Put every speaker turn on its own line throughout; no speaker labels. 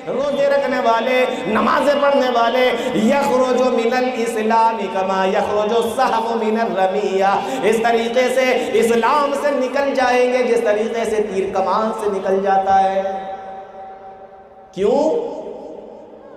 روزے رکھنے والے، نمازیں پڑھنے والے، یخرج من الاسلام کما یخرج السهم من الرمیہ، اس طریقے سے اسلام سے نکل جائیں گے جس طریقے سے تیر کمان سے نکل جاتا ہے۔ کیوں؟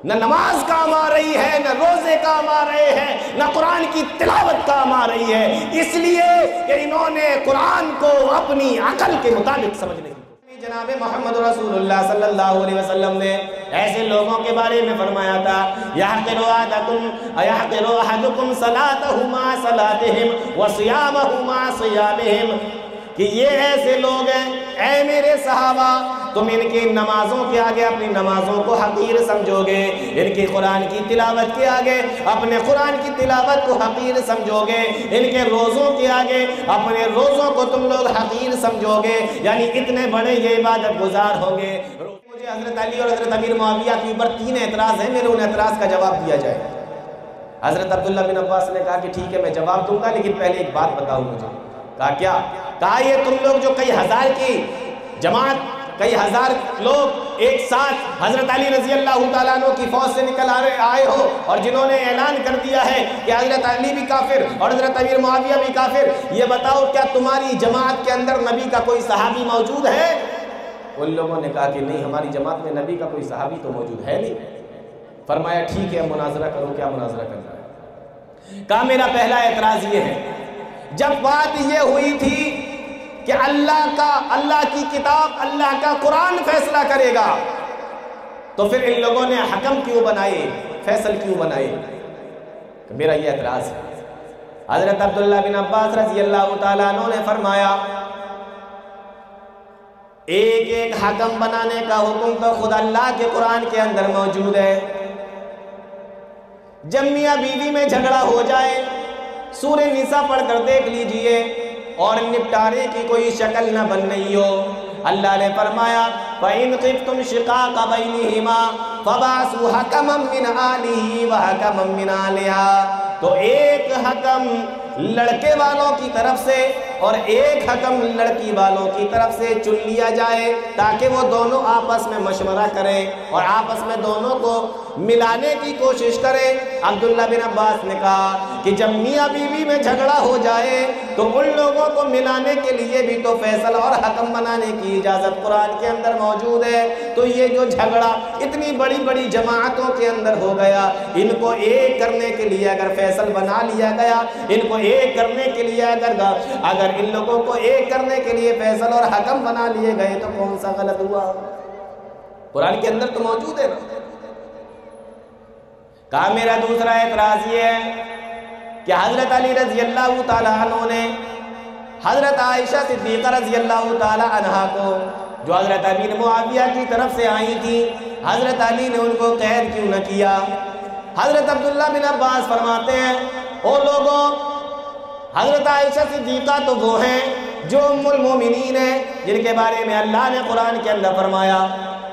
نہ نماز کام آ رہی ہے، نہ روزے کام آ رہے ہیں، نہ قرآن کی تلاوت کام آ رہی ہے، اس لیے کہ انہوں نے قرآن کو اپنی عقل کے مطابق سمجھنے کی۔ جناب محمد رسول اللہ صلی اللہ علیہ وسلم نے ایسے لوگوں کے بارے میں فرمایا تھا يَحْقِرُ أَحَدُكُمْ صَلَاتَهُ مَعَ صَلَاتِهِمْ وَصِيَامَهُ مَعَ صِيَامِهِمْ، کہ یہ ایسے لوگ ہیں اے میرے صحابہ، تم ان کی نمازوں کے آگے اپنی نمازوں کو حقیر سمجھو گے، ان کی قرآن کی تلاوت کے آگے اپنے قرآن کی تلاوت کو حقیر سمجھو گے، ان کے روزوں کے آگے اپنے روزوں کو تم لوگ حقیر سمجھو گے، یعنی اتنے بڑے یہ عبادت گزار ہوں گے۔ مجھے حضرت علی اور حضرت امیر معاویہ کے اوپر 3 اعتراض ہیں، میرے ان اعتراض کا جواب دیا جائے۔ حضرت عبداللہ بن عباس نے کہا کہ ٹھیک ہے میں جواب دوں گا، لیکن پہلے ایک بات بتاؤ مجھے۔ کہا کیا؟ کہا یہ تم لوگ جو کئی ہزار کی جماعت، کئی ہزار لوگ ایک ساتھ حضرت علی رضی اللہ تعالیٰ عنہ کی فوج سے نکل آئے ہو، اور جنہوں نے اعلان کر دیا ہے کہ حضرت علی بھی کافر اور حضرت امیر معاویہ بھی کافر، یہ بتاؤ کیا تمہاری جماعت کے اندر نبی کا کوئی صحابی موجود ہے؟ ان لوگوں نے کہا کہ نہیں، ہماری جماعت میں نبی کا کوئی صحابی تو موجود ہے نہیں۔ فرمایا ٹھیک ہے مناظرہ کرو، کیا مناظرہ کرنا ہے؟ کہا میرا پہلا اعتراض یہ ہے، جب بات یہ ہوئی تھی کہ اللہ کی کتاب، اللہ کا قرآن فیصلہ کرے گا، تو پھر ان لوگوں نے حکم کیوں بنائے، فیصل کیوں بنائے؟ میرا یہ اعتراض ہے۔ حضرت عبداللہ بن عباس رضی اللہ تعالیٰ عنہ نے فرمایا ایک ایک حکم بنانے کا حکم تو خود اللہ کے قرآن کے اندر موجود ہے۔ جب میاں بیوی میں جھگڑا ہو جائے، سورہ نساء پڑھ کر دیکھ لیجئے، اور نپٹارے کی کوئی شکل نہ بن رہی ہو، اللہ نے فرمایا فَإِنْ خِفْتُمْ شِقَاقَ بَيْنِهِمَا فَبَعْثُوا حَكَمًا مِّنْ أَهْلِهِ وَحَكَمًا مِّنْ أَهْلِهَا، تو ایک حکم لڑکے والوں کی طرف سے اور ایک حکم لڑکی والوں کی طرف سے چن لیا جائے، تاکہ وہ دونوں آپس میں مشورہ کریں اور آپس میں دونوں کو ملانے کی کوشش کریں۔ عبداللہ بن عباس نے کہا کہ جب میاں بیوی میں جھگڑا ہو جائے تو ان لوگوں کو ملانے کے لیے بھی تو فیصلہ اور حکم بنانے کی اجازت قرآن کے اندر موجود ہے، تو یہ جو جھگڑا اتنی بڑی بڑی جماعتوں کے اندر ہو گیا، ان کو ایک کرنے کے لیے اگر فیصل بنا لیا گیا، ان کو ایک کرنے کے لیے اگر ان لوگوں کو ایک کرنے کے لیے فیصل اور حکم بنا لیے گئے تو کون سا غلط ہوا؟ قرآن کے اندر تو موجود ہے نا۔ کہا میرا دوسرا اعتراض یہ ہے کہ حضرت علی رضی اللہ تعالیٰ عنہ نے حضرت عائشہ صدیقہ رضی اللہ تعالیٰ عنہ کو، جو حضرت امیر معاویہ کی طرف سے آئی تھی، حضرت علی نے ان کو قید کیوں نہ کیا؟ حضرت عبداللہ بن عباس فرماتے ہیں او لوگوں، حضرت عائشہ صدیقہ تو وہ ہیں جو ام المومنین ہیں، جن کے بارے میں اللہ نے قرآن کے اندر فرمایا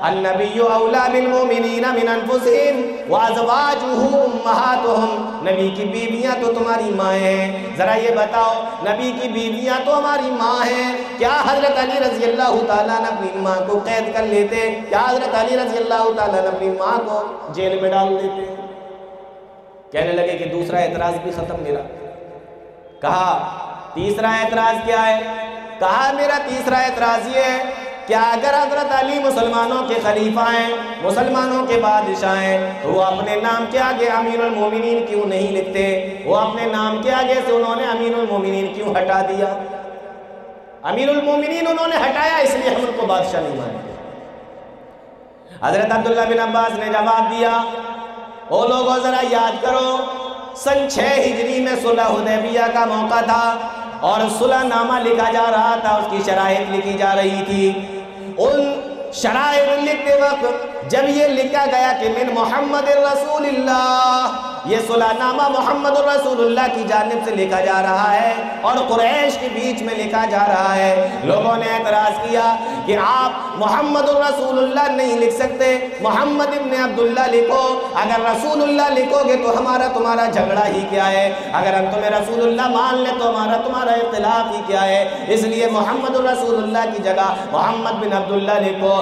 النبی اولا بالمومنین من انفسہم وازواجہ امہاتہم، نبی کی بیویاں تو تمہاری ماں ہیں۔ ذرا یہ بتاؤ، نبی کی بیویاں تو ہماری ماں ہیں، کیا حضرت علی رضی اللہ تعالیٰ نے اپنی ماں کو قید کر لیتے؟ کیا حضرت علی رضی اللہ تعالیٰ نے اپنی ماں کو جیل میں ڈال دیتے؟ کہنے لگے کہ دوسرا اعتراض بھی ختم میرا۔ کہا تیسرا اعتراض کیا ہے؟ کہا میرا تیسرا اعتراض یہ ہے کہ اگر حضرت علی مسلمانوں کے خلیفہ ہیں، مسلمانوں کے بادشاہ ہیں، تو وہ اپنے نام کے آگے امیر المومنین کیوں نہیں لکھتے؟ وہ اپنے نام کے آگے سے انہوں نے امیر المومنین کیوں ہٹا دیا؟ امیر المومنین انہوں نے ہٹایا، اس لیے ہم ان کو بادشاہ نہیں مانتے۔ حضرت عبداللہ بن عباس نے جواب دیا او لوگوں ذرا یاد کرو، سن 6 ہجری میں صلح حدیبیہ کا موقع تھا، اور صلح نامہ لکھا جا رہا تھا، اس کی شرائط لکھی جا رہی تھی۔ ان شرائط لکھتے وقت جب یہ لکھا گیا کہ من محمد رسول اللہ، یہ صلح نامہ محمد رسول اللہ کی جانب سے لکھا جا رہا ہے اور قریش کے بیچ میں لکھا جا رہا ہے، لوگوں نے اعتراض کیا کہ آپ محمد رسول اللہ نہیں لکھ سکتے، محمد ابن عبداللہ لکھو، اگر رسول اللہ لکھو گے تو ہمارا تمہارا جھگڑا ہی کیا ہے، اگر ہم تمہیں رسول اللہ مان لیں تو ہمارا تمہارا اختلاف ہی کیا ہے، اس لیے محمد رسول اللہ کی جگہ محمد بن عبداللہ لکھو۔